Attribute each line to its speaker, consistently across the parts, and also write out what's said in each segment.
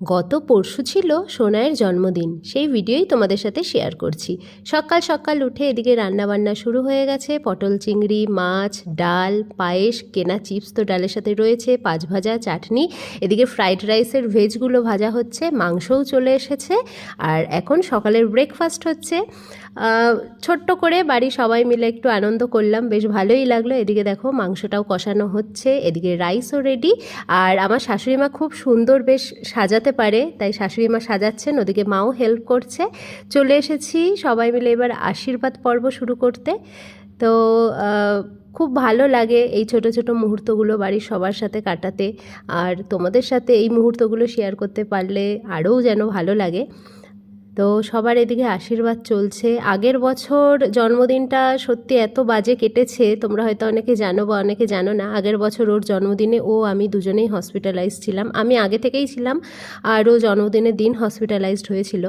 Speaker 1: গত পরশু ছিল সোনাইয়ের জন্মদিন, সেই ভিডিওই তোমাদের সাথে শেয়ার করছি। সকাল সকাল উঠে এদিকে রান্নাবান্না শুরু হয়ে গেছে। পটল চিংড়ি, মাছ, ডাল, পায়েস, কেনা চিপস তো ডালের সাথে রয়েছে, পাঁচ ভাজা, চাটনি। এদিকে ফ্রাইড রাইসের ভেজগুলো ভাজা হচ্ছে, মাংসও চলে এসেছে। আর এখন সকালের ব্রেকফাস্ট হচ্ছে। ছোট্ট করে বাড়ির সবাই মিলে একটু আনন্দ করলাম, বেশ ভালোই লাগলো। এদিকে দেখো মাংসটাও কষানো হচ্ছে, এদিকে রাইসও রেডি। আর আমার শাশুড়ি মা খুব সুন্দর বেশ সাজাতে পারে, তাই শাশুড়ি মা সাজাচ্ছেন, ওদিকে মাও হেল্প করছে। চলে এসেছি সবাই মিলে এবার আশীর্বাদ পর্ব শুরু করতে। তো খুব ভালো লাগে এই ছোট ছোট মুহূর্তগুলো বাড়ির সবার সাথে কাটাতে। আর তোমাদের সাথে এই মুহূর্তগুলো শেয়ার করতে পারলে আরও যেন ভালো লাগে। তো সবার এদিকে আশীর্বাদ চলছে। আগের বছর জন্মদিনটা সত্যি এত বাজে কেটেছে, তোমরা হয়তো অনেকে জানো বা অনেকে জানো না। আগের বছর ওর জন্মদিনে আমি দুজনেই হসপিটালাইজড ছিলাম। আমি আগে থেকেই ছিলাম, আর ও জন্মদিনের দিন হসপিটালাইজড হয়েছিল।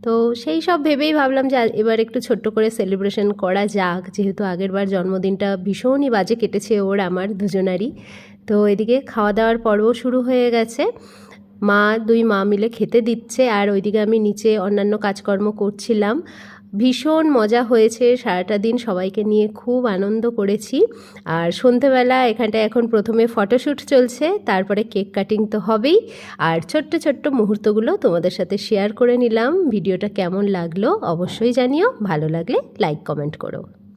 Speaker 1: তো সেই সব ভেবেই ভাবলাম যে এবার একটু ছোট্ট করে সেলিব্রেশন করা যাক, যেহেতু আগেরবার জন্মদিনটা ভীষণই বাজে কেটেছে ওর আমার দুজনারই। তো এদিকে খাওয়া দাওয়ার পর্ব শুরু হয়ে গেছে। দুই মা মিলে খেতে দিচ্ছে, আর ওইদিকে আমি নিচে অন্যান্য কাজকর্ম করছিলাম। ভীষণ মজা হয়েছে, সারাটা দিন সবাইকে নিয়ে খুব আনন্দ করেছি। আর সন্ধেবেলা এখানটায় এখন প্রথমে ফটোশ্যুট চলছে, তারপরে কেক কাটিং তো হবেই। আর ছোট্ট ছোট্ট মুহূর্তগুলো তোমাদের সাথে শেয়ার করে নিলাম। ভিডিওটা কেমন লাগলো অবশ্যই জানিও, ভালো লাগলে লাইক কমেন্ট করো।